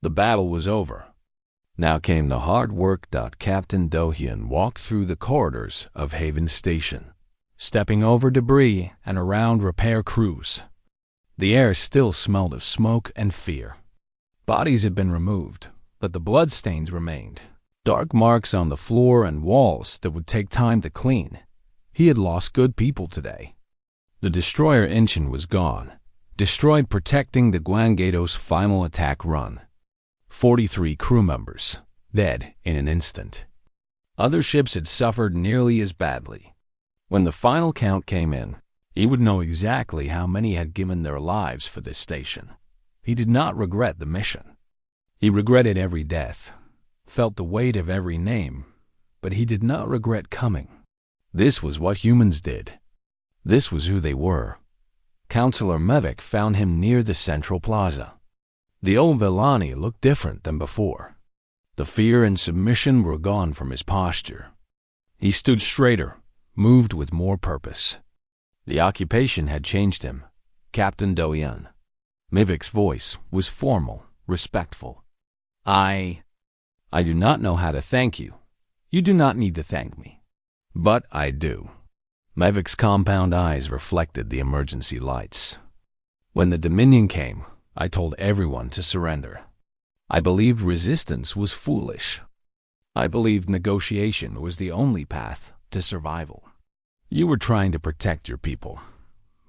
The battle was over. Now came the hard work. Captain Do-hyun walked through the corridors of Haven Station, stepping over debris and around repair crews. The air still smelled of smoke and fear. Bodies had been removed, but the bloodstains remained. Dark marks on the floor and walls that would take time to clean. He had lost good people today. The destroyer Incheon was gone, destroyed protecting the Gwanggaeto's final attack run. 43 crew members, dead in an instant. Other ships had suffered nearly as badly. When the final count came in, he would know exactly how many had given their lives for this station. He did not regret the mission. He regretted every death, felt the weight of every name, but he did not regret coming. This was what humans did. This was who they were. Counselor Mevik found him near the central plaza. The old Villani looked different than before. The fear and submission were gone from his posture. He stood straighter, moved with more purpose. The occupation had changed him. Captain Do-hyun. Mivik's voice was formal, respectful. I do not know how to thank you. You do not need to thank me. But I do. Mivik's compound eyes reflected the emergency lights. When the Dominion came, I told everyone to surrender. I believed resistance was foolish. I believed negotiation was the only path to survival. You were trying to protect your people.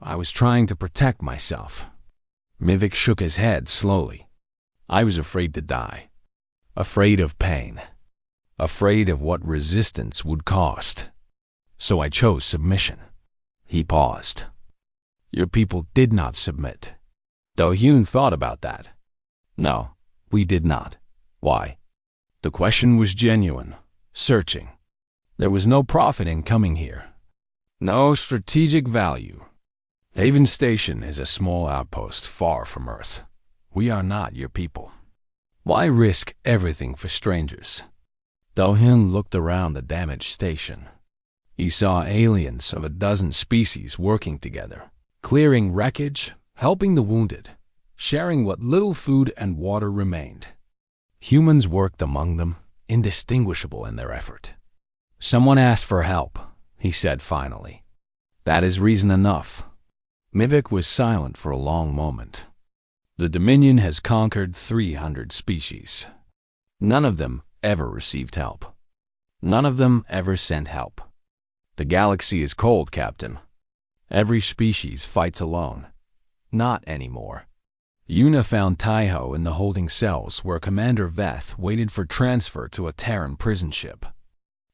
I was trying to protect myself. Mivik shook his head slowly. I was afraid to die. Afraid of pain. Afraid of what resistance would cost. So I chose submission. He paused. Your people did not submit. Do-hyun thought about that. No, we did not. Why? The question was genuine, searching. There was no profit in coming here. No strategic value. Haven Station is a small outpost far from Earth. We are not your people. Why risk everything for strangers? Do-hyun looked around the damaged station. He saw aliens of a dozen species working together, clearing wreckage, helping the wounded, sharing what little food and water remained. Humans worked among them, indistinguishable in their effort. Someone asked for help, he said finally. That is reason enough. Mivik was silent for a long moment. The Dominion has conquered 300 species. None of them ever received help. None of them ever sent help. The galaxy is cold, Captain. Every species fights alone. Not anymore. Yuna found Taiho in the holding cells where Commander Veth waited for transfer to a Terran prison ship.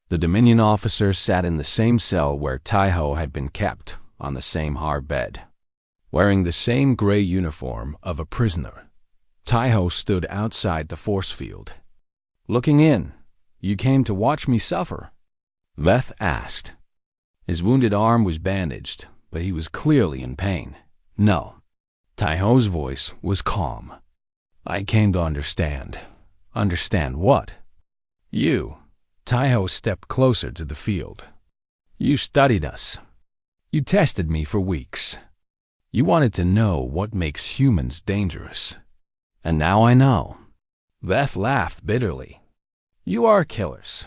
The Dominion officer sat in the same cell where Taiho had been kept, on the same hard bed. Wearing the same gray uniform of a prisoner, Taiho stood outside the force field. Looking in, you came to watch me suffer? Veth asked. His wounded arm was bandaged, but he was clearly in pain. No. Taiho's voice was calm. I came to understand. Understand what? You. Taiho stepped closer to the field. You studied us. You tested me for weeks. You wanted to know what makes humans dangerous. And now I know. Veth laughed bitterly. You are killers.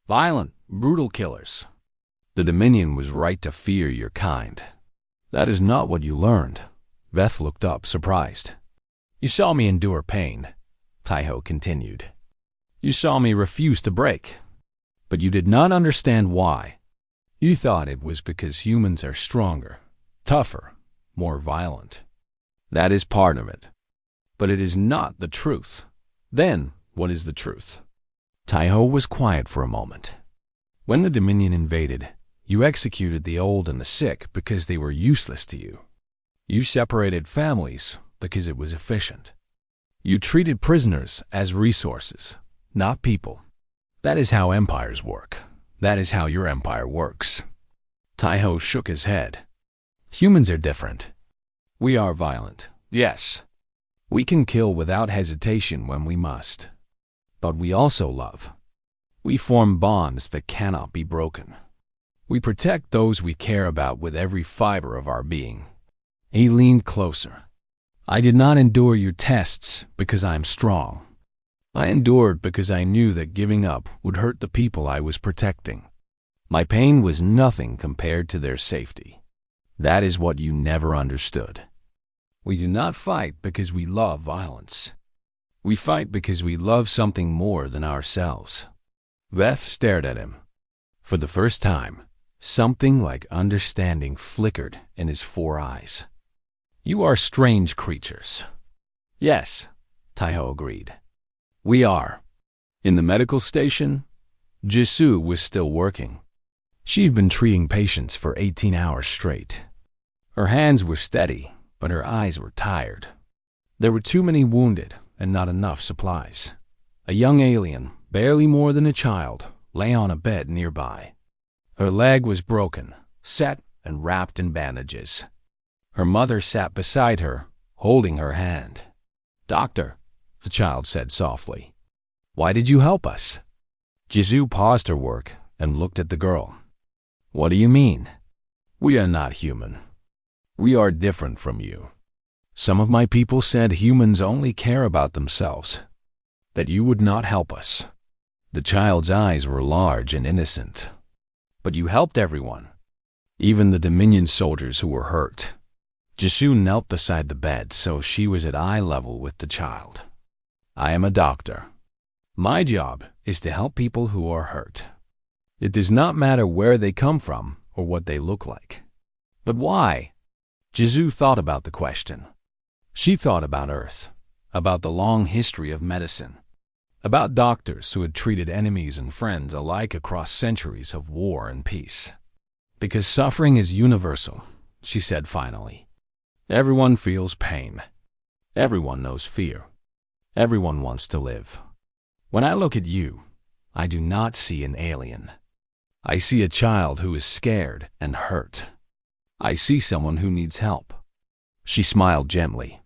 Violent, brutal killers. The Dominion was right to fear your kind. That is not what you learned. Veth looked up, surprised. You saw me endure pain, Taiho continued. You saw me refuse to break. But you did not understand why. You thought it was because humans are stronger, tougher, more violent. That is part of it. But it is not the truth. Then, what is the truth? Taiho was quiet for a moment. When the Dominion invaded, you executed the old and the sick because they were useless to you. You separated families because it was efficient. You treated prisoners as resources, not people. That is how empires work. That is how your empire works. Taiho shook his head. Humans are different. We are violent, yes. We can kill without hesitation when we must. But we also love. We form bonds that cannot be broken. We protect those we care about with every fiber of our being. He leaned closer. I did not endure your tests because I am strong. I endured because I knew that giving up would hurt the people I was protecting. My pain was nothing compared to their safety. That is what you never understood. We do not fight because we love violence. We fight because we love something more than ourselves. Beth stared at him. For the first time, something like understanding flickered in his 4 eyes. You are strange creatures. Yes, Taiho agreed. We are. In the medical station, Jisoo was still working. She had been treating patients for 18 hours straight. Her hands were steady, but her eyes were tired. There were too many wounded and not enough supplies. A young alien, barely more than a child, lay on a bed nearby. Her leg was broken, set and wrapped in bandages. Her mother sat beside her, holding her hand. "Doctor," the child said softly, "why did you help us?" Jisoo paused her work and looked at the girl. "What do you mean?" "We are not human. We are different from you. Some of my people said humans only care about themselves, that you would not help us." The child's eyes were large and innocent. "But you helped everyone, even the Dominion soldiers who were hurt." Jisoo knelt beside the bed so she was at eye level with the child. "I am a doctor. My job is to help people who are hurt. It does not matter where they come from or what they look like." "But why?" Jisoo thought about the question. She thought about Earth, about the long history of medicine, about doctors who had treated enemies and friends alike across centuries of war and peace. "Because suffering is universal," she said finally. "Everyone feels pain. Everyone knows fear. Everyone wants to live. When I look at you, I do not see an alien. I see a child who is scared and hurt. I see someone who needs help." She smiled gently.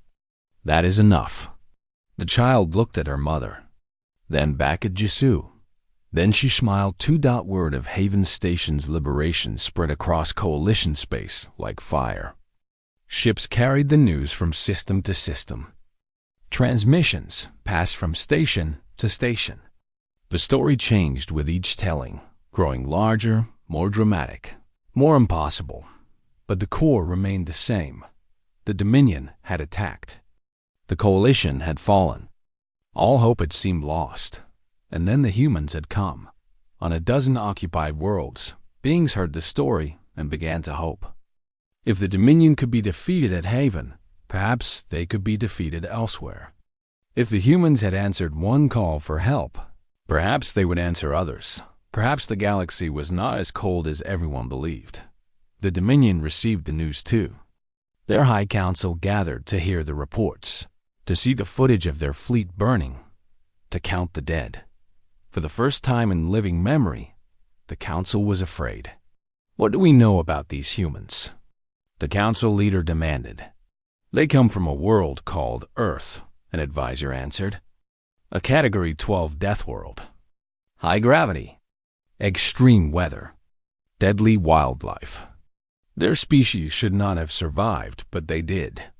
"That is enough." The child looked at her mother, then back at Jisoo. Then she smiled. Word of Haven Station's liberation spread across Coalition space like fire. Ships carried the news from system to system. Transmissions passed from station to station. The story changed with each telling, growing larger, more dramatic, more impossible. But the core remained the same. The Dominion had attacked. The Coalition had fallen. All hope had seemed lost. And then the humans had come. On a dozen occupied worlds, beings heard the story and began to hope. If the Dominion could be defeated at Haven, perhaps they could be defeated elsewhere. If the humans had answered one call for help, perhaps they would answer others. Perhaps the galaxy was not as cold as everyone believed. The Dominion received the news too. Their High Council gathered to hear the reports, to see the footage of their fleet burning, to count the dead. For the first time in living memory, the Council was afraid. "What do we know about these humans?" The Council leader demanded. "They come from a world called Earth," an advisor answered. "A Category 12 death world. High gravity, extreme weather, deadly wildlife. Their species should not have survived, but they did.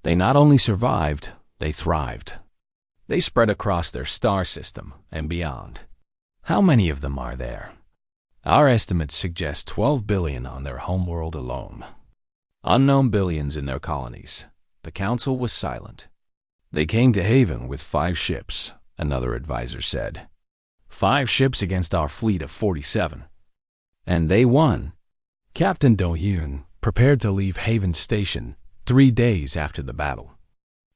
They not only survived, they thrived. They spread across their star system and beyond. How many of them are there? Our estimates suggest 12 billion on their homeworld alone. Unknown billions in their colonies." The Council was silent. "They came to Haven with 5 ships, another advisor said. 5 ships against our fleet of 47. And they won." Captain Do-hyun prepared to leave Haven Station 3 days after the battle.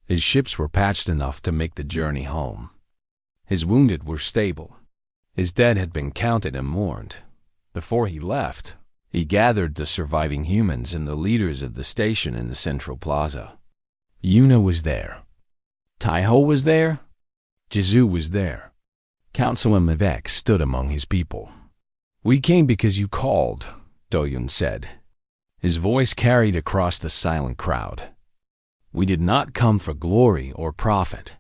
His ships were patched enough to make the journey home. His wounded were stable. His dead had been counted and mourned. Before he left, he gathered the surviving humans and the leaders of the station in the central plaza. Yuna was there. Taiho was there. Jisoo was there. Councilman Mivek stood among his people. "We came because you called," Do-hyun said. His voice carried across the silent crowd. "We did not come for glory or profit.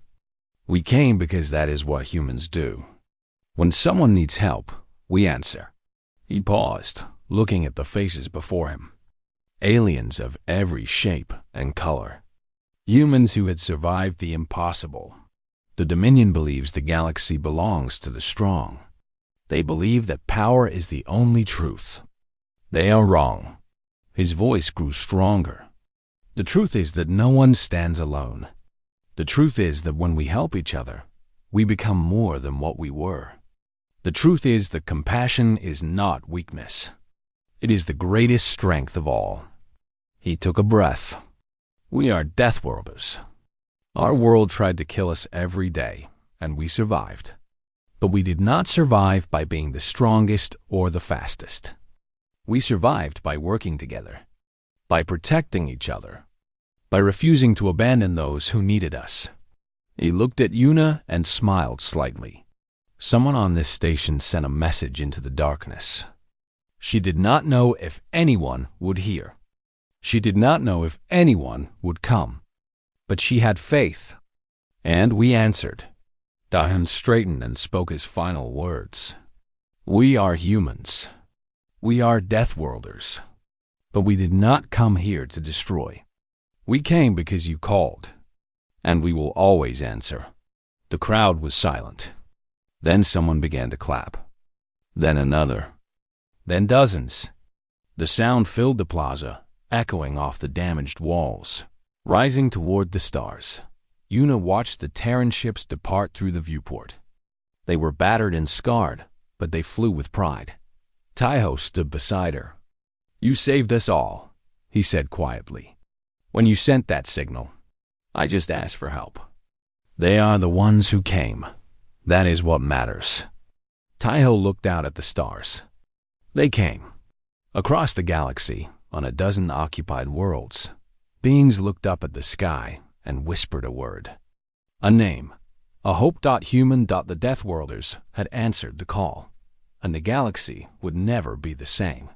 We came because that is what humans do. When someone needs help, we answer." He paused, looking at the faces before him. Aliens of every shape and color. Humans who had survived the impossible. The Dominion believes the galaxy belongs to the strong. They believe that power is the only truth. They are wrong. His voice grew stronger. The truth is that no one stands alone. The truth is that when we help each other, we become more than what we were. The truth is that compassion is not weakness. It is the greatest strength of all. He took a breath. We are Deathworlders. Our world tried to kill us every day, and we survived. But we did not survive by being the strongest or the fastest. We survived by working together, by protecting each other, by refusing to abandon those who needed us. He looked at Yuna and smiled slightly. Someone on this station sent a message into the darkness. She did not know if anyone would hear. She did not know if anyone would come. But she had faith. And we answered. Dahan straightened and spoke his final words. We are humans. We are Deathworlders. But we did not come here to destroy. We came because you called. And we will always answer. The crowd was silent. Then someone began to clap. Then another. Then dozens. The sound filled the plaza, echoing off the damaged walls. Rising toward the stars, Yuna watched the Terran ships depart through the viewport. They were battered and scarred, but they flew with pride. Taiho stood beside her. You saved us all, he said quietly. When you sent that signal, I just asked for help. They are the ones who came. That is what matters. Taiho looked out at the stars. They came. Across the galaxy, on a dozen occupied worlds, beings looked up at the sky and whispered a word. A name. A hope.human. The Deathworlders had answered the call, and the galaxy would never be the same.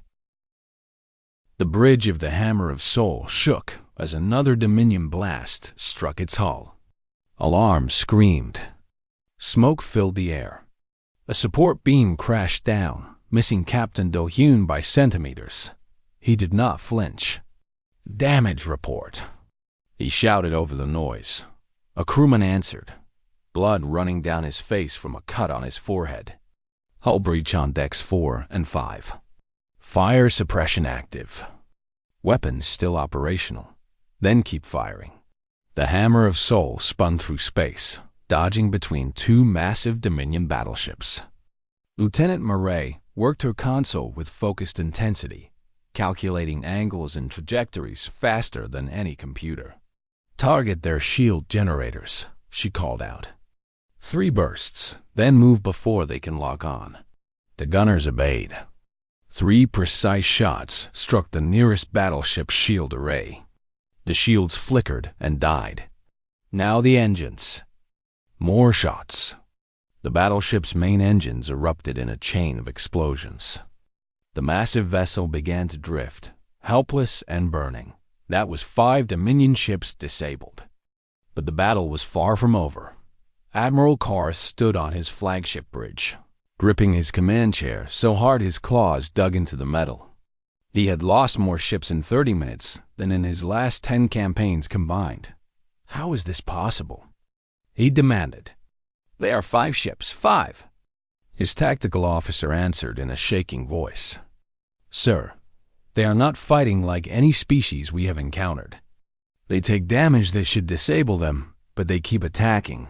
The bridge of the Hammer of Soul shook as another Dominion blast struck its hull. Alarms screamed. Smoke filled the air. A support beam crashed down, missing Captain Do-hyun by centimeters. He did not flinch. Damage report. He shouted over the noise. A crewman answered, blood running down his face from a cut on his forehead. Hull breach on decks 4 and 5. Fire suppression active. Weapons still operational. Then keep firing. The Hammer of Soul spun through space, dodging between two massive Dominion battleships. Lieutenant Murray worked her console with focused intensity, calculating angles and trajectories faster than any computer. Target their shield generators, she called out. 3 bursts, then move before they can lock on. The gunners obeyed. 3 precise shots struck the nearest battleship's shield array. The shields flickered and died. Now the engines. More shots. The battleship's main engines erupted in a chain of explosions. The massive vessel began to drift, helpless and burning. That was 5 Dominion ships disabled. But the battle was far from over. Admiral Carr stood on his flagship bridge, gripping his command chair so hard his claws dug into the metal. He had lost more ships in 30 minutes than in his last 10 campaigns combined. How is this possible? He demanded. They are 5 ships, 5. His tactical officer answered in a shaking voice. Sir, they are not fighting like any species we have encountered. They take damage that should disable them, but they keep attacking.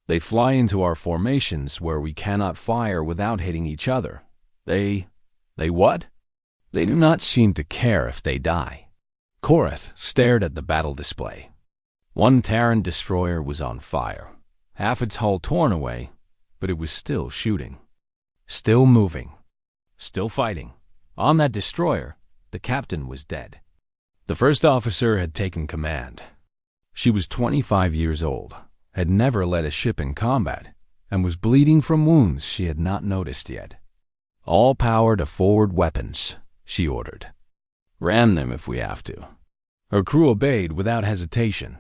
They fly into our formations where we cannot fire without hitting each other. They what? They do not seem to care if they die. Korath stared at the battle display. 1 Terran destroyer was on fire, half its hull torn away, but it was still shooting. Still moving. Still fighting. On that destroyer, the captain was dead. The first officer had taken command. She was 25 years old, had never led a ship in combat, and was bleeding from wounds she had not noticed yet. All power to forward weapons, she ordered. Ram them if we have to. Her crew obeyed without hesitation.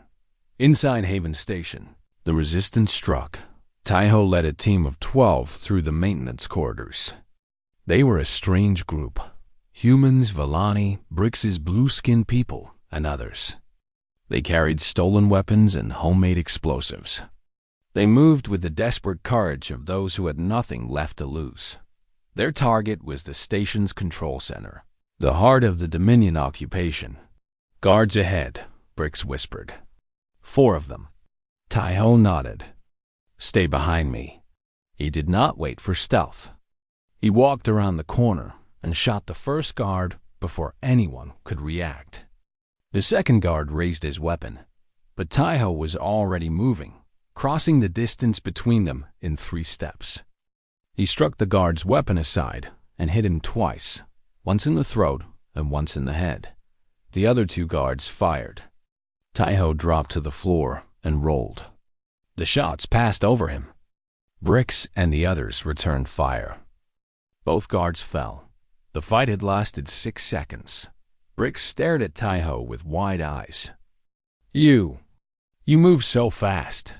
Inside Haven Station, the resistance struck. Taiho led a team of 12 through the maintenance corridors. They were a strange group. Humans, Vellani, Brix's blue-skinned people, and others. They carried stolen weapons and homemade explosives. They moved with the desperate courage of those who had nothing left to lose. Their target was the station's control center, the heart of the Dominion occupation. "Guards ahead," Brix whispered. 4 of them. Tai-Ho nodded. "Stay behind me." He did not wait for stealth. He walked around the corner and shot the first guard before anyone could react. The second guard raised his weapon, but Tai-Ho was already moving, crossing the distance between them in 3 steps. He struck the guard's weapon aside and hit him twice, once in the throat and once in the head. The other 2 guards fired. Tai-Ho dropped to the floor and rolled. The shots passed over him. Brix and the others returned fire. Both guards fell. The fight had lasted 6 seconds. Brix stared at Tai-Ho with wide eyes. You move so fast."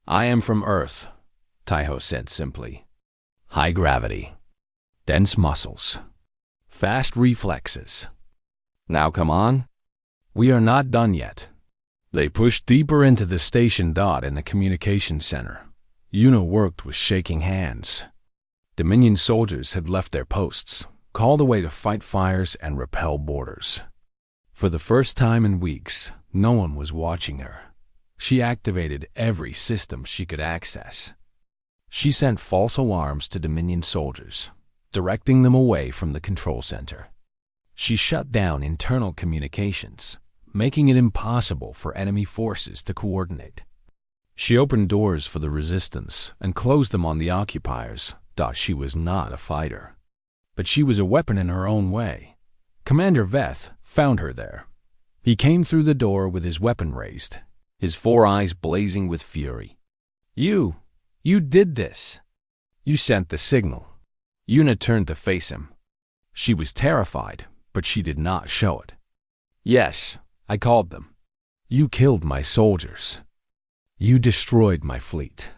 "I am from Earth," Tai-Ho said simply. "High gravity, dense muscles, fast reflexes. Now come on." "We are not done yet." They pushed deeper into the station dot in the communications center. Yuna worked with shaking hands. Dominion soldiers had left their posts, called away to fight fires and repel boarders. For the first time in weeks, no one was watching her. She activated every system she could access. She sent false alarms to Dominion soldiers, directing them away from the control center. She shut down internal communications, making it impossible for enemy forces to coordinate. She opened doors for the resistance and closed them on the occupiers. She was not a fighter, but she was a weapon in her own way. Commander Veth found her there. He came through the door with his weapon raised, his 4 eyes blazing with fury. You did this. You sent the signal." Yuna turned to face him. She was terrified, but she did not show it. "Yes, I called them. You killed my soldiers. You destroyed my fleet."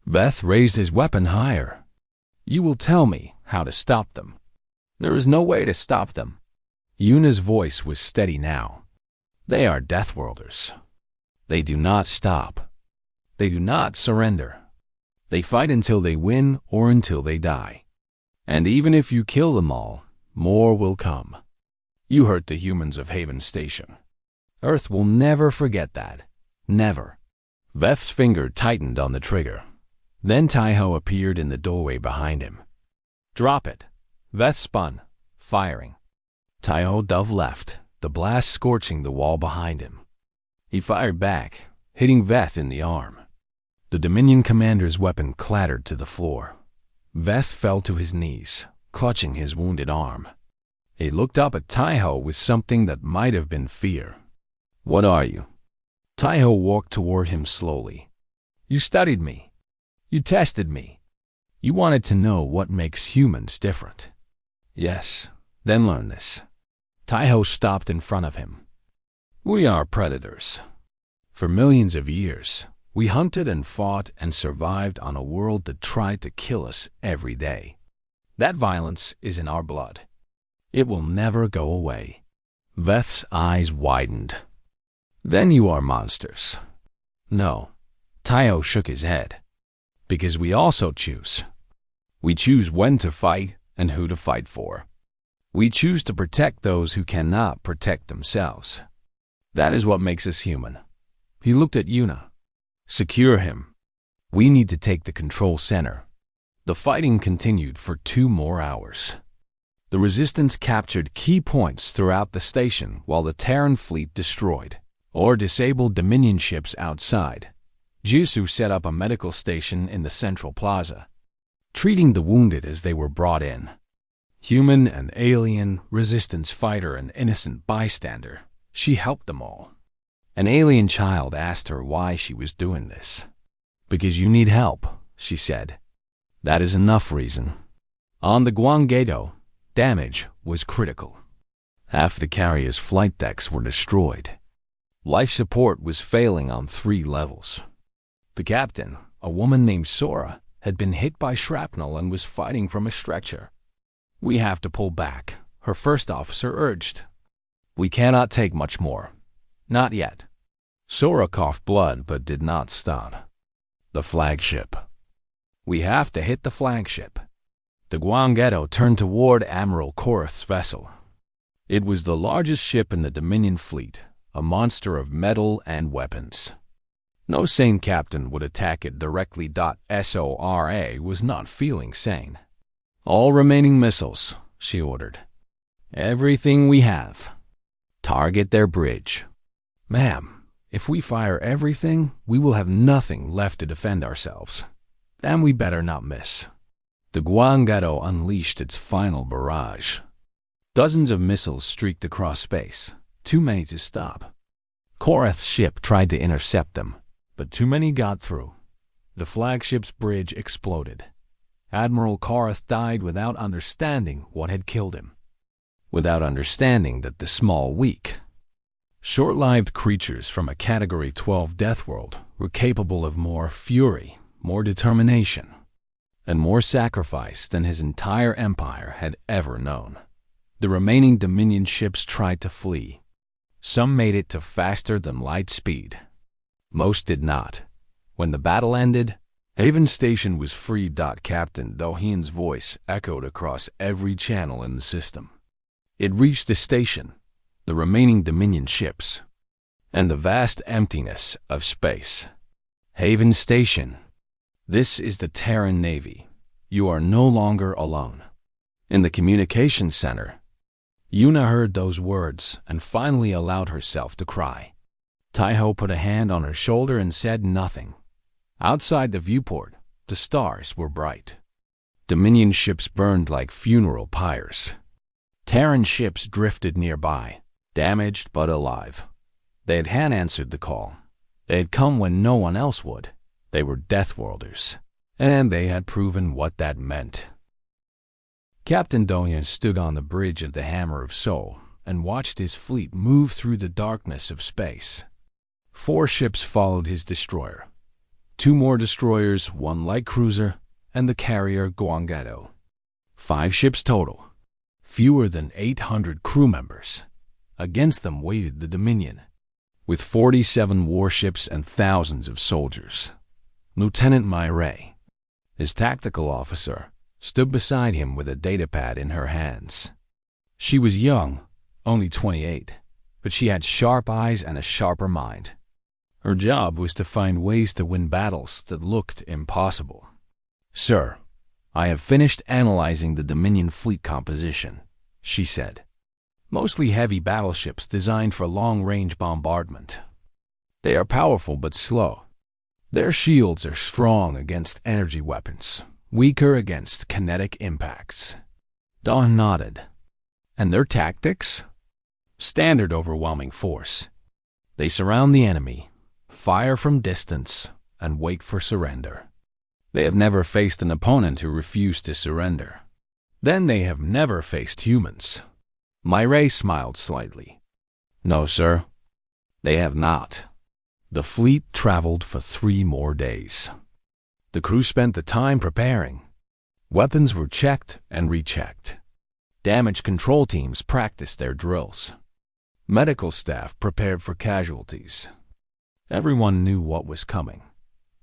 Veth raised his weapon higher. "You will tell me how to stop them." "There is no way to stop them." Yuna's voice was steady now. "They are Deathworlders. They do not stop. They do not surrender. They fight until they win or until they die. And even if you kill them all, more will come. You hurt the humans of Haven Station. Earth will never forget that. Never." Veth's finger tightened on the trigger. Then Tai-Ho appeared in the doorway behind him. "Drop it." Veth spun, firing. Tai-Ho dove left, the blast scorching the wall behind him. He fired back, hitting Veth in the arm. The Dominion commander's weapon clattered to the floor. Veth fell to his knees, clutching his wounded arm. He looked up at Tai-Ho with something that might have been fear. "What are you?" Tai-Ho walked toward him slowly. "You studied me. You tested me. You wanted to know what makes humans different." "Yes, then learn this." Tai-Ho stopped in front of him. "We are predators. For millions of years, we hunted and fought and survived on a world that tried to kill us every day. That violence is in our blood. It will never go away." Veth's eyes widened. "Then you are monsters." "No." Tai-Ho shook his head. "Because we also choose. We choose when to fight and who to fight for. We choose to protect those who cannot protect themselves. That is what makes us human." He looked at Yuna. "Secure him. We need to take the control center." The fighting continued for 2 more hours. The resistance captured key points throughout the station while the Terran fleet destroyed or disabled Dominion ships outside. Jisu set up a medical station in the central plaza, treating the wounded as they were brought in. Human and alien, resistance fighter and innocent bystander, she helped them all. An alien child asked her why she was doing this. "Because you need help," she said. "That is enough reason." On the Guanggedo, damage was critical. Half the carrier's flight decks were destroyed. Life support was failing on 3 levels. The captain, a woman named Sora, had been hit by shrapnel and was fighting from a stretcher. "We have to pull back," her first officer urged. "We cannot take much more. Not yet." Sora coughed blood but did not stop. The flagship. We have to hit the flagship. The Guangetto turned toward Admiral Korath's vessel. It was the largest ship in the Dominion fleet, a monster of metal and weapons. No sane captain would attack it directly. Sora was not feeling sane. All remaining missiles, she ordered. Everything we have. Target their bridge. Ma'am, if we fire everything, we will have nothing left to defend ourselves. Then we better not miss. The Guangetto unleashed its final barrage. Dozens of missiles streaked across space, too many to stop. Korath's ship tried to intercept them, but too many got through. The flagship's bridge exploded. Admiral Korath died without understanding what had killed him. Without understanding that the small, weak, short-lived creatures from a Category 12 death world were capable of more fury, more determination, and more sacrifice than his entire empire had ever known. The remaining Dominion ships tried to flee. Some made it to faster than light speed. Most did not. When the battle ended, Haven Station was free. Captain Dohian's voice echoed across every channel in the system. It reached the station, the remaining Dominion ships, and the vast emptiness of space. Haven Station. This is the Terran Navy. You are no longer alone. In the communications center, Yuna heard those words and finally allowed herself to cry. Taiho put a hand on her shoulder and said nothing. Outside the viewport, the stars were bright. Dominion ships burned like funeral pyres. Terran ships drifted nearby, damaged but alive. They had answered the call. They had come when no one else would. They were Deathworlders, and they had proven what that meant. Captain Dohian stood on the bridge of the Hammer of Soul and watched his fleet move through the darkness of space. 4 ships followed his destroyer. 2 more destroyers, 1 light cruiser, and the carrier Guangetto. 5 ships total. Fewer than 800 crew members. Against them waited the Dominion, with 47 warships and thousands of soldiers. Lieutenant Myray, his tactical officer, stood beside him with a datapad in her hands. She was young, only 28, but she had sharp eyes and a sharper mind. Her job was to find ways to win battles that looked impossible. "Sir, I have finished analyzing the Dominion fleet composition," she said. "Mostly heavy battleships designed for long-range bombardment. They are powerful but slow. Their shields are strong against energy weapons, weaker against kinetic impacts." Dawn nodded. "And their tactics? Standard overwhelming force. They surround the enemy, fire from distance, and wait for surrender. They have never faced an opponent who refused to surrender. Then they have never faced humans." Myray smiled slightly. "No, sir, they have not." The fleet traveled for 3 more days. The crew spent the time preparing. Weapons were checked and rechecked. Damage control teams practiced their drills. Medical staff prepared for casualties. Everyone knew what was coming.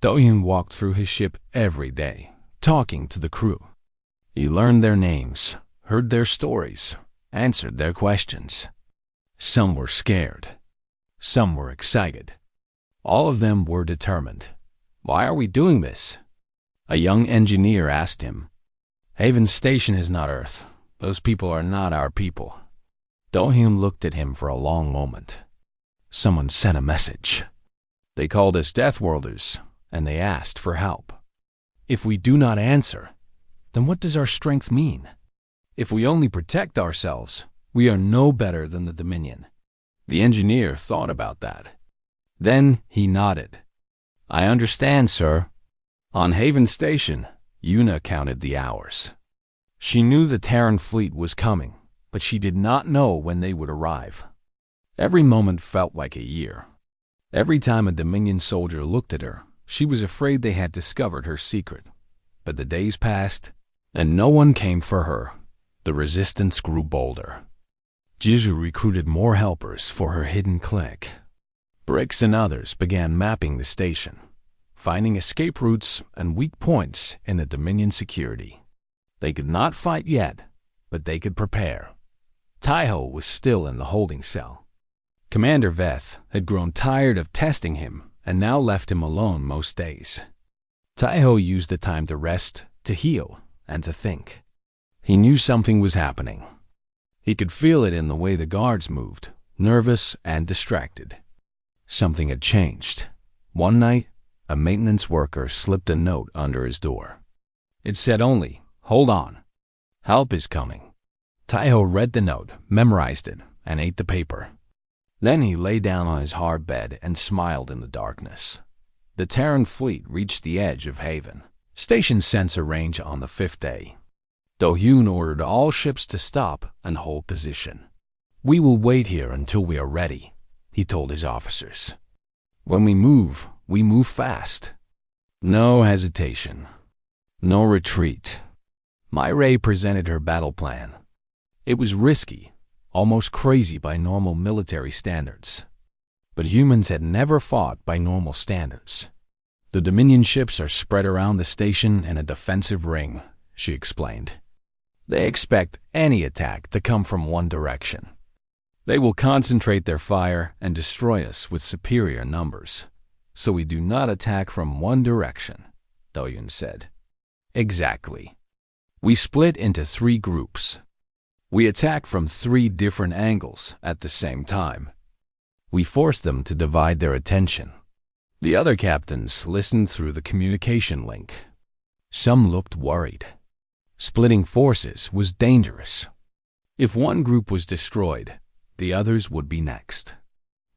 Dohian walked through his ship every day, talking to the crew. He learned their names, heard their stories, answered their questions. Some were scared. Some were excited. All of them were determined. "Why are we doing this?" A young engineer asked him. "Haven Station is not Earth. Those people are not our people." Dohian looked at him for a long moment. Someone sent a message. "They called us Deathworlders, and they asked for help. If we do not answer, then what does our strength mean? If we only protect ourselves, we are no better than the Dominion." The engineer thought about that. Then he nodded. "I understand, sir." On Haven Station, Yuna counted the hours. She knew the Terran fleet was coming, but she did not know when they would arrive. Every moment felt like a year. Every time a Dominion soldier looked at her, she was afraid they had discovered her secret. But the days passed, and no one came for her. The resistance grew bolder. Jizu recruited more helpers for her hidden clique. Bricks and others began mapping the station, finding escape routes and weak points in the Dominion security. They could not fight yet, but they could prepare. Taiho was still in the holding cell. Commander Veth had grown tired of testing him and now left him alone most days. Taiho used the time to rest, to heal, and to think. He knew something was happening. He could feel it in the way the guards moved, nervous and distracted. Something had changed. One night, a maintenance worker slipped a note under his door. It said only, "Hold on. Help is coming." Taiho read the note, memorized it, and ate the paper. Then he lay down on his hard bed and smiled in the darkness. The Terran fleet reached the edge of Haven. Station sensor range on the 5th day. Do-hyun ordered all ships to stop and hold position. "We will wait here until we are ready," he told his officers. "When we move fast. No hesitation. No retreat." Myrae presented her battle plan. It was risky, almost crazy by normal military standards. But humans had never fought by normal standards. "The Dominion ships are spread around the station in a defensive ring," she explained. "They expect any attack to come from one direction. They will concentrate their fire and destroy us with superior numbers. So we do not attack from one direction," Do-hyun said. "Exactly. We split into 3 groups. We attack from 3 different angles at the same time. We force them to divide their attention." The other captains listened through the communication link. Some looked worried. Splitting forces was dangerous. If one group was destroyed, the others would be next.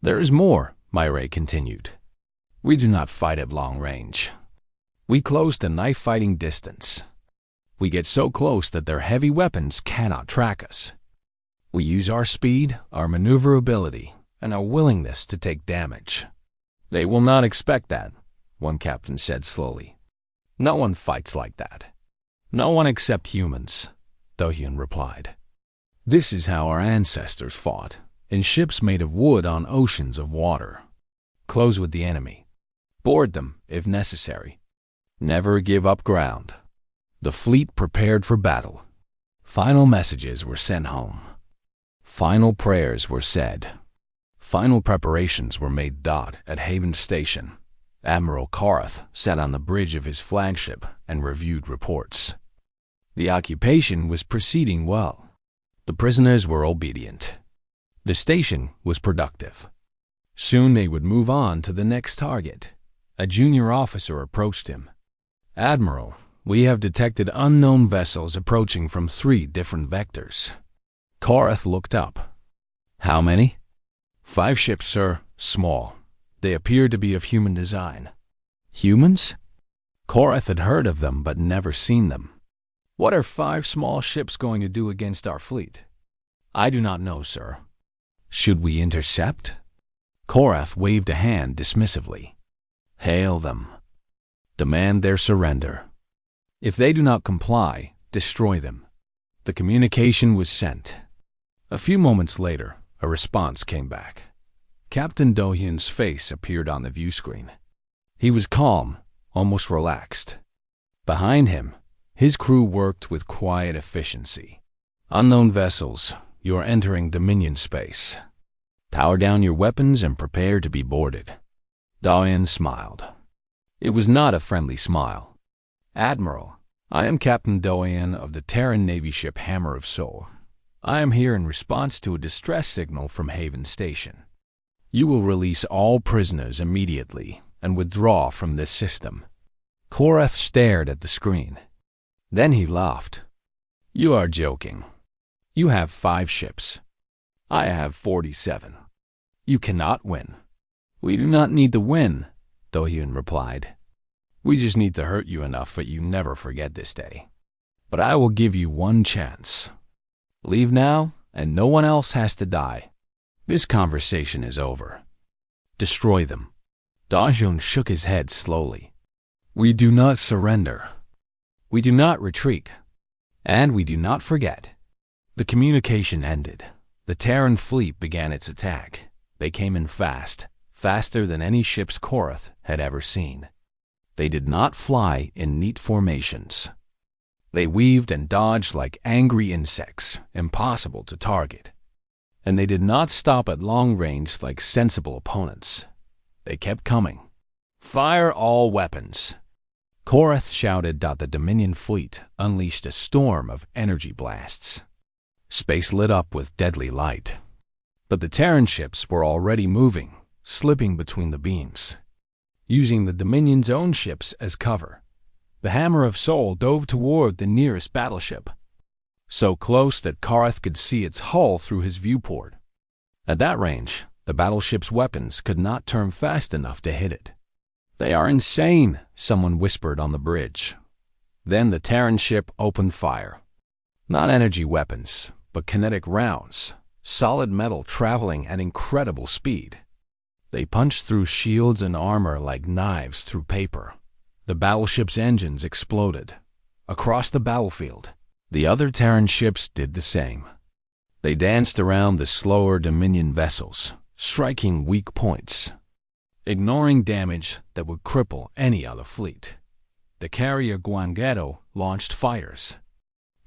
"There is more," Myrae continued. "We do not fight at long range. We close to knife-fighting distance. We get so close that their heavy weapons cannot track us. We use our speed, our maneuverability, and our willingness to take damage." "They will not expect that," one captain said slowly. "No one fights like that." "No one except humans," Do-hyun replied. "This is how our ancestors fought, in ships made of wood on oceans of water. Close with the enemy. Board them, if necessary. Never give up ground." The fleet prepared for battle. Final messages were sent home. Final prayers were said. Final preparations were made. At Haven Station, Admiral Korath sat on the bridge of his flagship and reviewed reports. The occupation was proceeding well. The prisoners were obedient. The station was productive. Soon they would move on to the next target. A junior officer approached him. "Admiral, we have detected unknown vessels approaching from 3 different vectors." Korath looked up. "How many?" "5 ships, sir. Small. They appear to be of human design." "Humans?" Korath had heard of them but never seen them. "What are 5 small ships going to do against our fleet?" "I do not know, sir." "Should we intercept?" Korath waved a hand dismissively. "Hail them. Demand their surrender. If they do not comply, destroy them." The communication was sent. A few moments later, a response came back. Captain Do-hyun's face appeared on the view screen. He was calm, almost relaxed. Behind him, his crew worked with quiet efficiency. "Unknown vessels, you are entering Dominion space. Tower down your weapons and prepare to be boarded." Do-hyun smiled. It was not a friendly smile. "Admiral, I am Captain Do-hyun of the Terran Navy ship Hammer of Soul. I am here in response to a distress signal from Haven Station. You will release all prisoners immediately and withdraw from this system." Korath stared at the screen. Then he laughed. "You are joking. You have 5 ships. I have 47. You cannot win." "We do not need to win," Do-hyun replied. "We just need to hurt you enough that you never forget this day. But I will give you one chance. Leave now, and no one else has to die. This conversation is over. Destroy them." Do-hyun shook his head slowly. "We do not surrender. We do not retreat. And we do not forget." The communication ended. The Terran fleet began its attack. They came in fast, faster than any ships Korath had ever seen. They did not fly in neat formations. They weaved and dodged like angry insects, impossible to target. And they did not stop at long range like sensible opponents. They kept coming. "Fire all weapons!" Korath shouted. The Dominion fleet unleashed a storm of energy blasts. Space lit up with deadly light. But the Terran ships were already moving, slipping between the beams. Using the Dominion's own ships as cover, the Hammer of Sol dove toward the nearest battleship, so close that Korath could see its hull through his viewport. At that range, the battleship's weapons could not turn fast enough to hit it. "They are insane," someone whispered on the bridge. Then the Terran ship opened fire. Not energy weapons, but kinetic rounds, solid metal traveling at incredible speed. They punched through shields and armor like knives through paper. The battleship's engines exploded. Across the battlefield, the other Terran ships did the same. They danced around the slower Dominion vessels, striking weak points, ignoring damage that would cripple any other fleet. The carrier Guangetto launched fighters,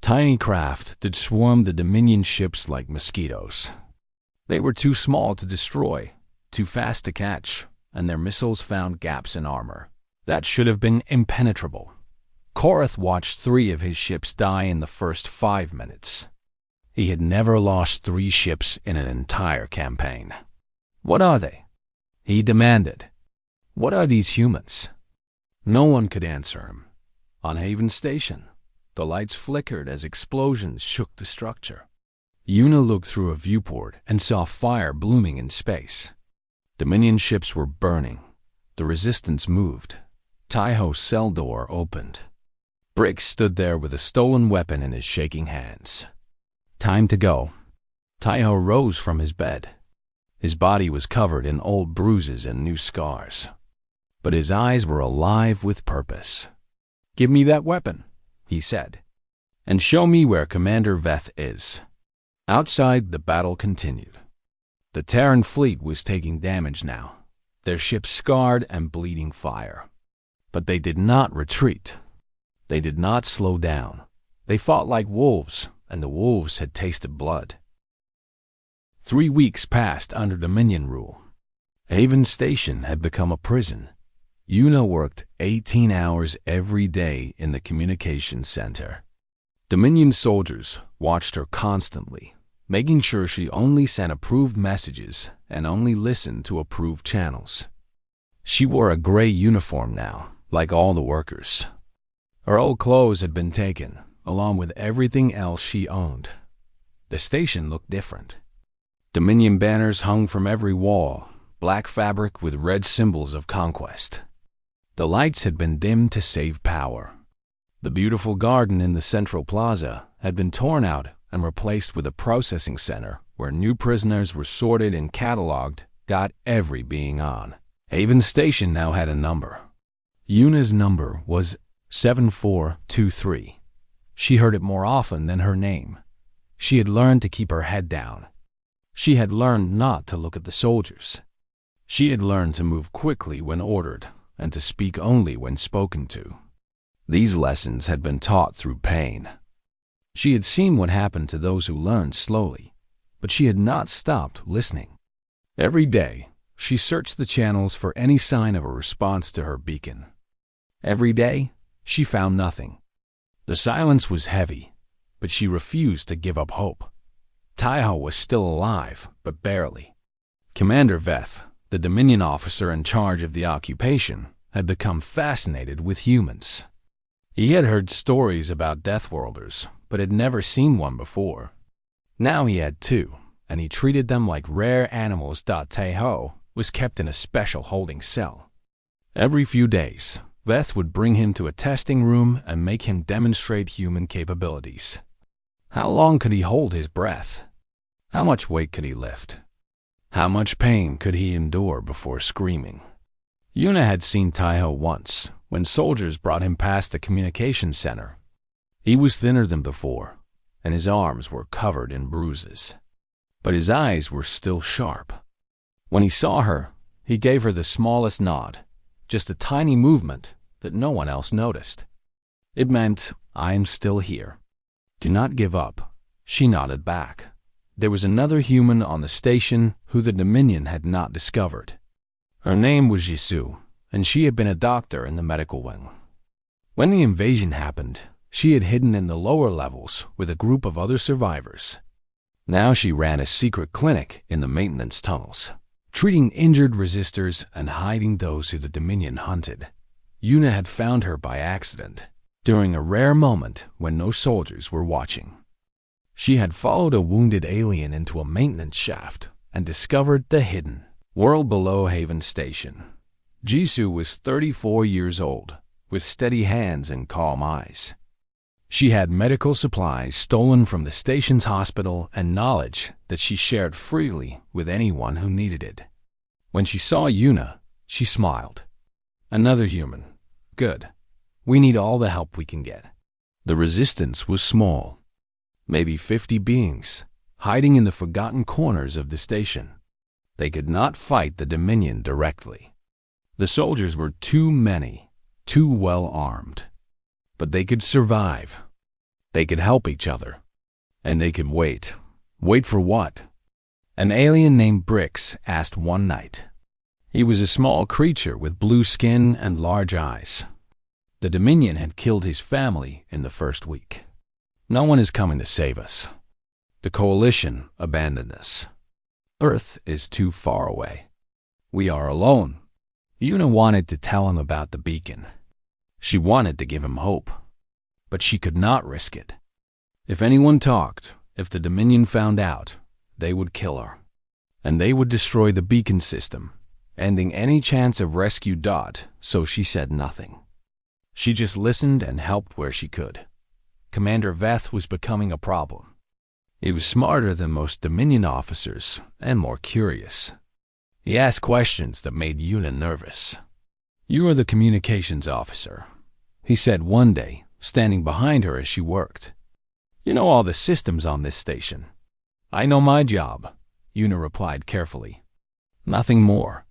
tiny craft that swarmed the Dominion ships like mosquitoes. They were too small to destroy, too fast to catch, and their missiles found gaps in armor that should have been impenetrable. Korath watched 3 of his ships die in the first 5 minutes. He had never lost 3 ships in an entire campaign. "What are they?" he demanded. "What are these humans?" No one could answer him. On Haven Station, the lights flickered as explosions shook the structure. Una looked through a viewport and saw fire blooming in space. Dominion ships were burning. The Resistance moved. Taiho's cell door opened. Brick stood there with a stolen weapon in his shaking hands. "Time to go." Taiho rose from his bed. His body was covered in old bruises and new scars, but his eyes were alive with purpose. "Give me that weapon," he said, "and show me where Commander Veth is." Outside, the battle continued. The Terran fleet was taking damage now, their ships scarred and bleeding fire. But they did not retreat. They did not slow down. They fought like wolves, and the wolves had tasted blood. 3 weeks passed under Dominion rule. Haven Station had become a prison. Una worked 18 hours every day in the communications center. Dominion soldiers watched her constantly, making sure she only sent approved messages and only listened to approved channels. She wore a gray uniform now, like all the workers. Her old clothes had been taken, along with everything else she owned. The station looked different. Dominion banners hung from every wall, black fabric with red symbols of conquest. The lights had been dimmed to save power. The beautiful garden in the central plaza had been torn out and replaced with a processing center where new prisoners were sorted and cataloged, got every being on. Haven Station now had a number. Una's number was 7423. She heard it more often than her name. She had learned to keep her head down. She had learned not to look at the soldiers. She had learned to move quickly when ordered and to speak only when spoken to. These lessons had been taught through pain. She had seen what happened to those who learned slowly, but she had not stopped listening. Every day, she searched the channels for any sign of a response to her beacon. Every day, she found nothing. The silence was heavy, but she refused to give up hope. Taiho was still alive, but barely. Commander Veth, the Dominion officer in charge of the occupation, had become fascinated with humans. He had heard stories about Deathworlders, but had never seen one before. Now he had 2, and he treated them like rare animals. Taiho was kept in a special holding cell. Every few days, Veth would bring him to a testing room and make him demonstrate human capabilities. How long could he hold his breath? How much weight could he lift? How much pain could he endure before screaming? Una had seen Taiho once, when soldiers brought him past the communications center. He was thinner than before, and his arms were covered in bruises. But his eyes were still sharp. When he saw her, He gave her the smallest nod, just a tiny movement that no one else noticed. It meant, "I am still here. Do not give up." She nodded back. There was another human on the station who the Dominion had not discovered. Her name was Jisoo, and she had been a doctor in the medical wing. When the invasion happened, she had hidden in the lower levels with a group of other survivors. Now she ran a secret clinic in the maintenance tunnels, treating injured resistors and hiding those who the Dominion hunted. Yuna had found her by accident, during a rare moment when no soldiers were watching. She had followed a wounded alien into a maintenance shaft and discovered the hidden world below Haven Station. Jisoo was 34 years old, with steady hands and calm eyes. She had medical supplies stolen from the station's hospital and knowledge that she shared freely with anyone who needed it. When she saw Yuna, she smiled. "Another human. Good. We need all the help we can get." The resistance was small, maybe 50 beings, hiding in the forgotten corners of the station. They could not fight the Dominion directly. The soldiers were too many, too well armed. But they could survive. They could help each other. And they could wait. Wait for what? An alien named Brix asked one night. He was a small creature with blue skin and large eyes. The Dominion had killed his family in the first week. "No one is coming to save us. The Coalition abandoned us. Earth is too far away. We are alone." Yuna wanted to tell him about the beacon. She wanted to give him hope, but she could not risk it. If anyone talked, if the Dominion found out, they would kill her. And they would destroy the beacon system, ending any chance of rescue. So she said nothing. She just listened and helped where she could. Commander Veth was becoming a problem. He was smarter than most Dominion officers and more curious. He asked questions that made Yuna nervous. "You are the communications officer," he said one day, standing behind her as she worked. "You know all the systems on this station." "I know my job," Yuna replied carefully. "Nothing more."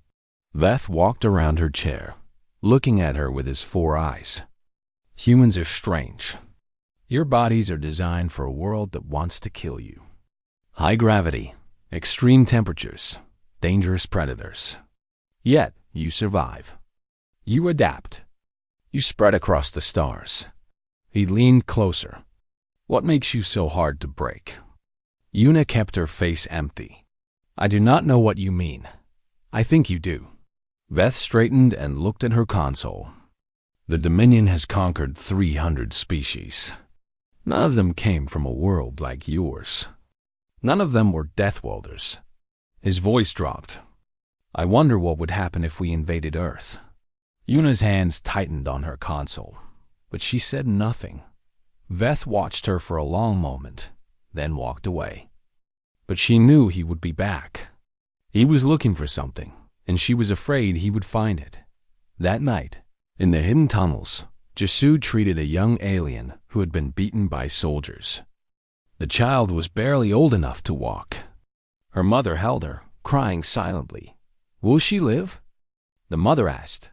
Veth walked around her chair, looking at her with his 4 eyes. "Humans are strange. Your bodies are designed for a world that wants to kill you. High gravity, extreme temperatures, dangerous predators. Yet you survive. You adapt. You spread across the stars." He leaned closer. "What makes you so hard to break?" Yuna kept her face empty. "I do not know what you mean. I think you do." Veth straightened and looked at her console. "The Dominion has conquered 300 species. None of them came from a world like yours. None of them were Deathworlders." His voice dropped. "I wonder what would happen if we invaded Earth." Yuna's hands tightened on her console, but she said nothing. Veth watched her for a long moment, then walked away. But she knew he would be back. He was looking for something, and she was afraid he would find it. That night, in the hidden tunnels, Jisoo treated a young alien who had been beaten by soldiers. The child was barely old enough to walk. Her mother held her, crying silently. "Will she live?" The mother asked.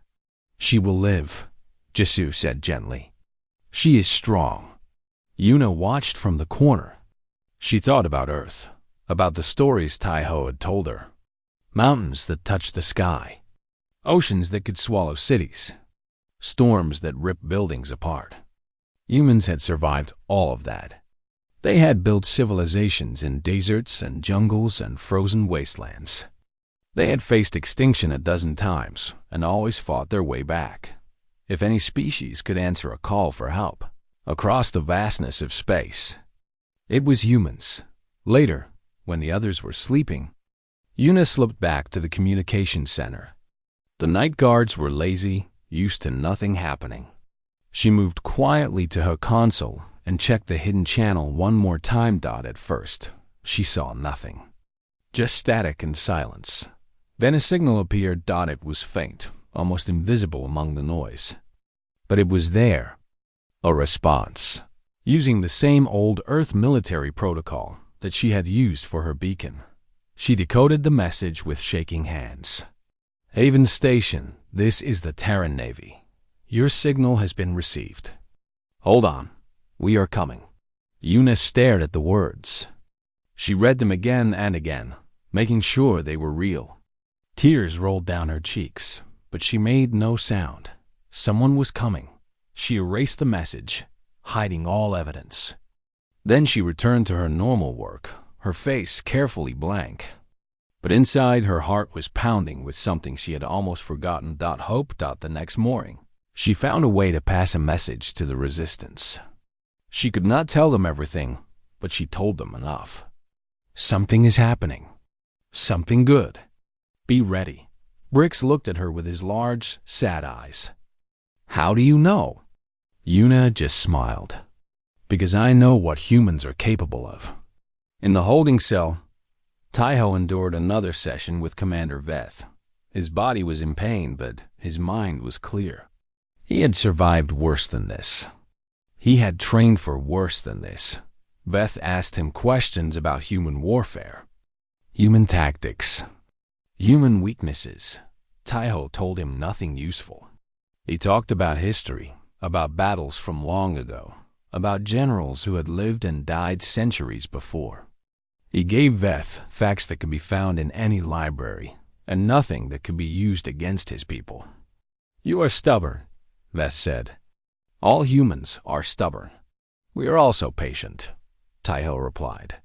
"She will live," Jisoo said gently. "She is strong." Yuna watched from the corner. She thought about Earth, about the stories Taiho had told her. Mountains that touched the sky. Oceans that could swallow cities. Storms that ripped buildings apart. Humans had survived all of that. They had built civilizations in deserts and jungles and frozen wastelands. They had faced extinction a dozen times and always fought their way back. If any species could answer a call for help, across the vastness of space, it was humans. Later, when the others were sleeping, Yuna slipped back to the communications center. The night guards were lazy, used to nothing happening. She moved quietly to her console and checked the hidden channel one more time. At first, she saw nothing. Just static and silence. Then a signal appeared. It was faint, almost invisible among the noise. But it was there. A response. Using the same old Earth military protocol that she had used for her beacon. She decoded the message with shaking hands. Haven Station, this is the Terran Navy. Your signal has been received. Hold on. We are coming. Una stared at the words. She read them again and again, making sure they were real. Tears rolled down her cheeks, but she made no sound. Someone was coming. She erased the message, hiding all evidence. Then she returned to her normal work, her face carefully blank. But inside, her heart was pounding with something she had almost forgotten. Hope. The next morning, she found a way to pass a message to the Resistance. She could not tell them everything, but she told them enough. Something is happening. Something good. Be ready. Brix looked at her with his large, sad eyes. How do you know? Una just smiled. Because I know what humans are capable of. In the holding cell, Taiho endured another session with Commander Veth. His body was in pain, but his mind was clear. He had survived worse than this. He had trained for worse than this. Veth asked him questions about human warfare, human tactics, human weaknesses. Taiho told him nothing useful. He talked about history, about battles from long ago, about generals who had lived and died centuries before. He gave Veth facts that could be found in any library, and nothing that could be used against his people. You are stubborn, Veth said. All humans are stubborn. We are also patient, Taiho replied.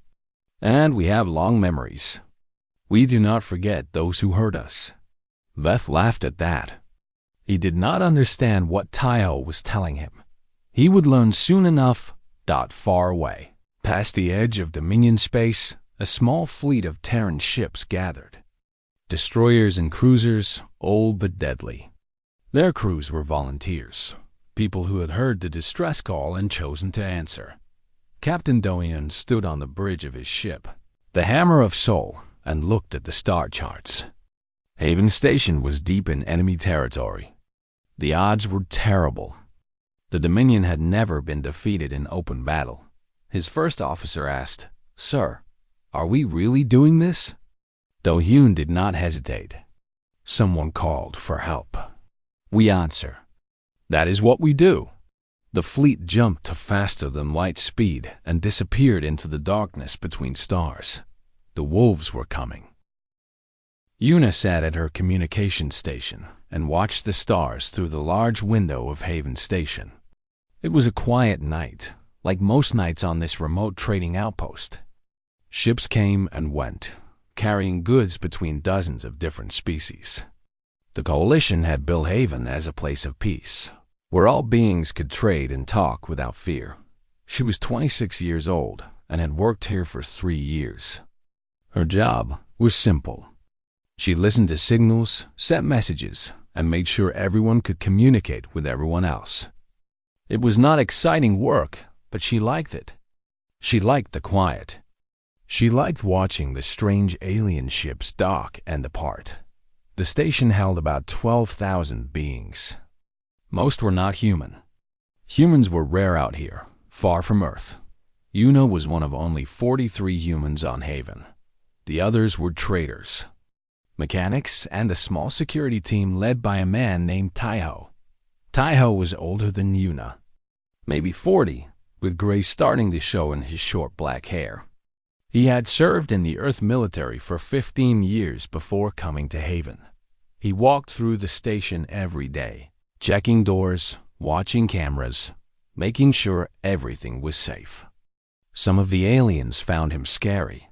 And we have long memories. We do not forget those who hurt us. Veth laughed at that. He did not understand what Taiho was telling him. He would learn soon enough. Far away, past the edge of Dominion space, a small fleet of Terran ships gathered. Destroyers and cruisers, old but deadly. Their crews were volunteers, people who had heard the distress call and chosen to answer. Captain Doian stood on the bridge of his ship, the Hammer of Sol, and looked at the star charts. Haven Station was deep in enemy territory. The odds were terrible. The Dominion had never been defeated in open battle. His first officer asked, Sir, are we really doing this? Do-hyun did not hesitate. Someone called for help. We answer. That is what we do. The fleet jumped to faster than light speed and disappeared into the darkness between stars. The wolves were coming. Una sat at her communication station and watched the stars through the large window of Haven Station. It was a quiet night, like most nights on this remote trading outpost. Ships came and went, carrying goods between dozens of different species. The Coalition had built Haven as a place of peace, where all beings could trade and talk without fear. She was 26 years old and had worked here for 3 years. Her job was simple. She listened to signals, sent messages, and made sure everyone could communicate with everyone else. It was not exciting work, but she liked it. She liked the quiet. She liked watching the strange alien ships dock and depart. The station held about 12,000 beings. Most were not human. Humans were rare out here, far from Earth. Una was one of only 43 humans on Haven. The others were traders, mechanics, and a small security team led by a man named Taiho. Taiho was older than Una, maybe 40, with gray starting to show in his short black hair. He had served in the Earth military for 15 years before coming to Haven. He walked through the station every day, checking doors, watching cameras, making sure everything was safe. Some of the aliens found him scary.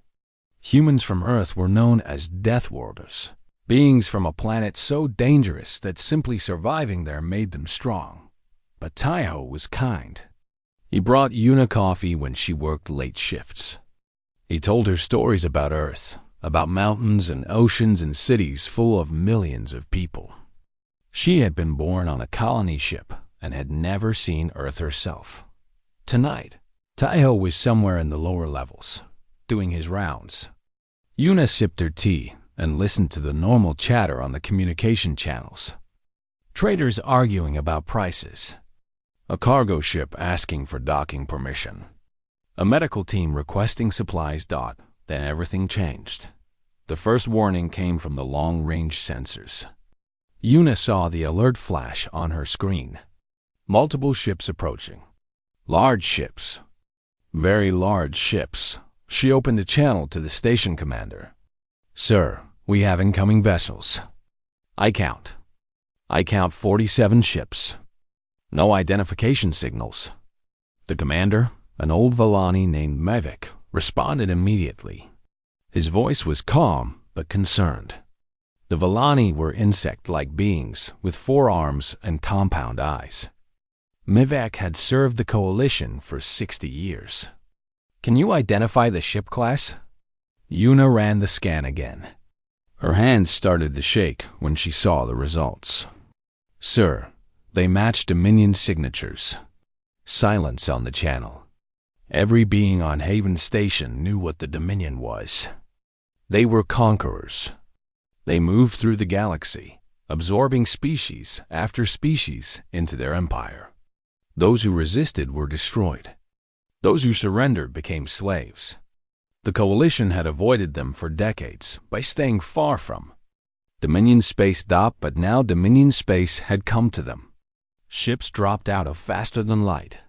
Humans from Earth were known as Deathworlders, beings from a planet so dangerous that simply surviving there made them strong. But Taiho was kind. He brought Una coffee when she worked late shifts. He told her stories about Earth, about mountains and oceans and cities full of millions of people. She had been born on a colony ship and had never seen Earth herself. Tonight, Taiho was somewhere in the lower levels, doing his rounds. Una sipped her tea and listened to the normal chatter on the communication channels. Traders arguing about prices. A cargo ship asking for docking permission. A medical team requesting supplies. Then everything changed. The first warning came from the long-range sensors. Yuna saw the alert flash on her screen. Multiple ships approaching. Large ships. Very large ships. She opened a channel to the station commander. "Sir, we have incoming vessels. I count 47 ships. No identification signals." The commander, an old Vallani named Mevik, responded immediately. His voice was calm but concerned. The Vallani were insect-like beings with 4 arms and compound eyes. Mevik had served the Coalition for 60 years. "Can you identify the ship class?" Yuna ran the scan again. Her hands started to shake when she saw the results. "Sir, they matched Dominion signatures." Silence on the channel. Every being on Haven Station knew what the Dominion was. They were conquerors. They moved through the galaxy, absorbing species after species into their empire. Those who resisted were destroyed. Those who surrendered became slaves. The Coalition had avoided them for decades by staying far from Dominion space dock, but now Dominion space had come to them. Ships dropped out of faster than light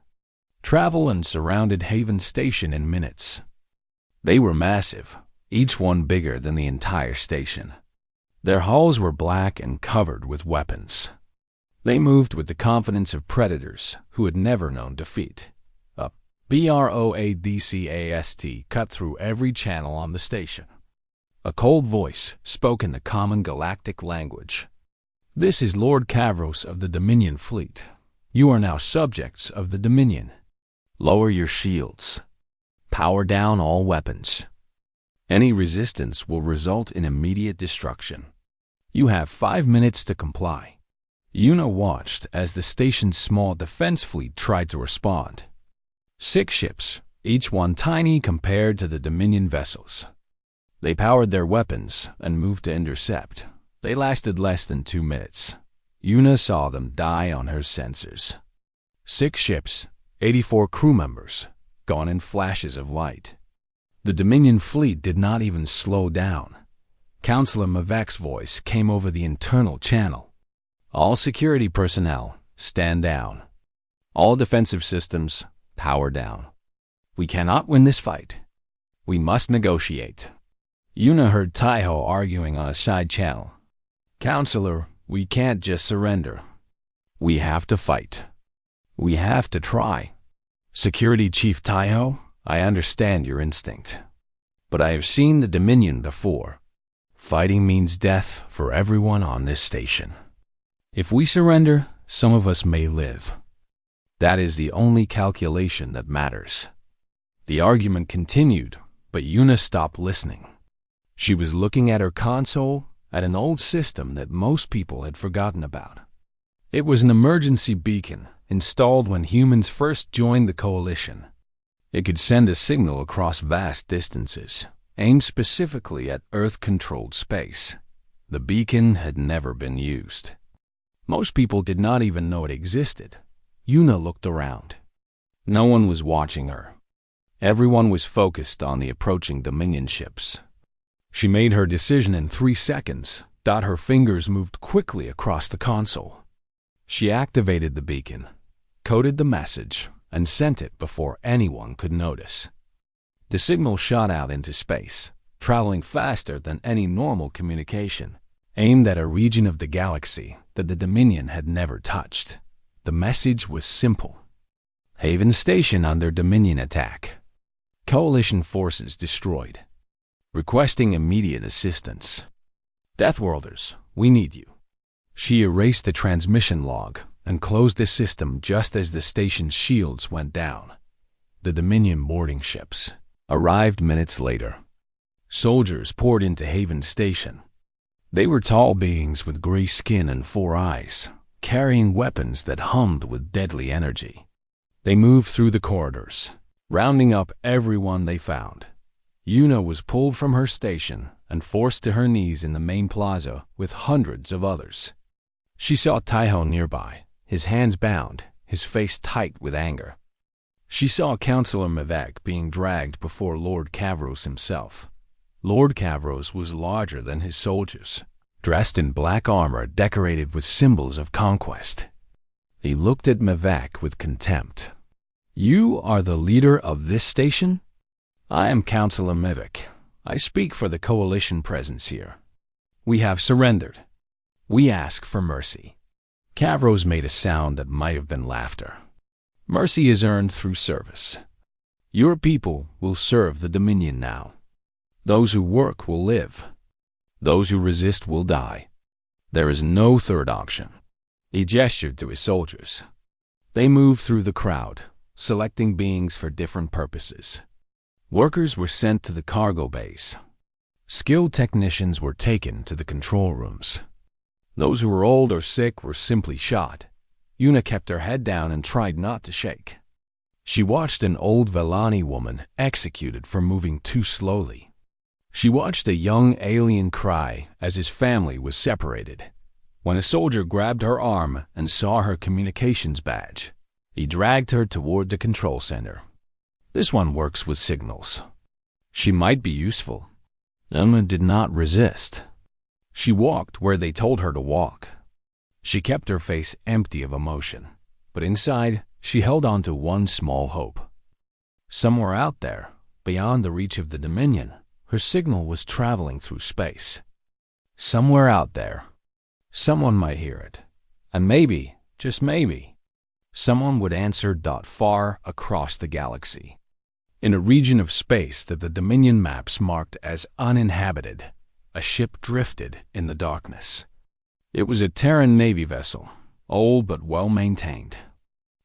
travel and surrounded Haven Station in minutes. They were massive, each one bigger than the entire station. Their hulls were black and covered with weapons. They moved with the confidence of predators who had never known defeat. A broadcast cut through every channel on the station. A cold voice spoke in the common galactic language. "This is Lord Kavros of the Dominion fleet. You are now subjects of the Dominion. Lower your shields. Power down all weapons. Any resistance will result in immediate destruction. You have 5 minutes to comply." Yuna watched as the station's small defense fleet tried to respond. 6 ships, each one tiny compared to the Dominion vessels. They powered their weapons and moved to intercept. They lasted less than 2 minutes. Yuna saw them die on her sensors. 6 ships, 84 crew members, gone in flashes of light. The Dominion fleet did not even slow down. Counselor Mavik's voice came over the internal channel. "All security personnel, stand down. All defensive systems, power down. We cannot win this fight. We must negotiate." Yuna heard Taiho arguing on a side channel. "Counselor, we can't just surrender. We have to fight. We have to try." "Security Chief Taiho, I understand your instinct. But I have seen the Dominion before. Fighting means death for everyone on this station. If we surrender, some of us may live. That is the only calculation that matters." The argument continued, but Yuna stopped listening. She was looking at her console, at an old system that most people had forgotten about. It was an emergency beacon installed when humans first joined the Coalition. It could send a signal across vast distances, aimed specifically at Earth-controlled space. The beacon had never been used. Most people did not even know it existed. Yuna looked around. No one was watching her. Everyone was focused on the approaching Dominion ships. She made her decision in 3 seconds. Her fingers moved quickly across the console. She activated the beacon, coded the message, and sent it before anyone could notice. The signal shot out into space, traveling faster than any normal communication, aimed at a region of the galaxy that the Dominion had never touched. The message was simple. Haven Station under Dominion attack. Coalition forces destroyed. Requesting immediate assistance. Deathworlders, we need you. She erased the transmission log and closed the system just as the station's shields went down. The Dominion boarding ships arrived minutes later. Soldiers poured into Haven Station. They were tall beings with gray skin and 4 eyes, carrying weapons that hummed with deadly energy. They moved through the corridors, rounding up everyone they found. Yuna was pulled from her station and forced to her knees in the main plaza with hundreds of others. She saw Taiho nearby, his hands bound, his face tight with anger. She saw Counselor Mevik being dragged before Lord Kavros himself. Lord Kavros was larger than his soldiers, dressed in black armor decorated with symbols of conquest. He looked at Mivak with contempt. "You are the leader of this station?" "I am Counselor Mivak. I speak for the Coalition presence here. We have surrendered. We ask for mercy." Cavros made a sound that might have been laughter. "Mercy is earned through service. Your people will serve the Dominion now. Those who work will live. Those who resist will die. There is no third option." He gestured to his soldiers. They moved through the crowd, selecting beings for different purposes. Workers were sent to the cargo bays. Skilled technicians were taken to the control rooms. Those who were old or sick were simply shot. Una kept her head down and tried not to shake. She watched an old Velani woman executed for moving too slowly. She watched a young alien cry as his family was separated. When a soldier grabbed her arm and saw her communications badge, he dragged her toward the control center. "This one works with signals. She might be useful." Una did not resist. She walked where they told her to walk. She kept her face empty of emotion, but inside she held on to one small hope. Somewhere out there, beyond the reach of the Dominion, her signal was traveling through space. Somewhere out there, someone might hear it, and maybe, just maybe, someone would answer far across the galaxy. In a region of space that the Dominion maps marked as uninhabited, a ship drifted in the darkness. It was a Terran Navy vessel, old but well-maintained.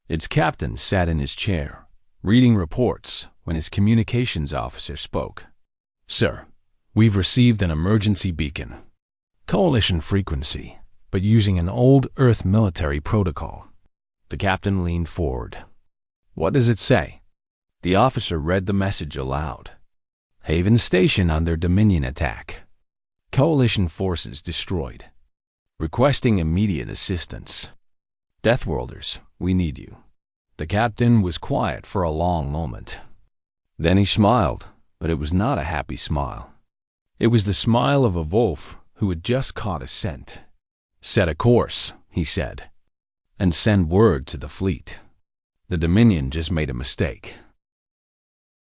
Its captain sat in his chair, reading reports when his communications officer spoke. "Sir, we've received an emergency beacon. Coalition frequency, but using an old Earth military protocol." The captain leaned forward. "What does it say?" The officer read the message aloud. "Haven Station under Dominion attack. Coalition forces destroyed. Requesting immediate assistance. Deathworlders, we need you." The captain was quiet for a long moment. Then he smiled, but it was not a happy smile. It was the smile of a wolf who had just caught a scent. "Set a course," he said, "and send word to the fleet. The Dominion just made a mistake.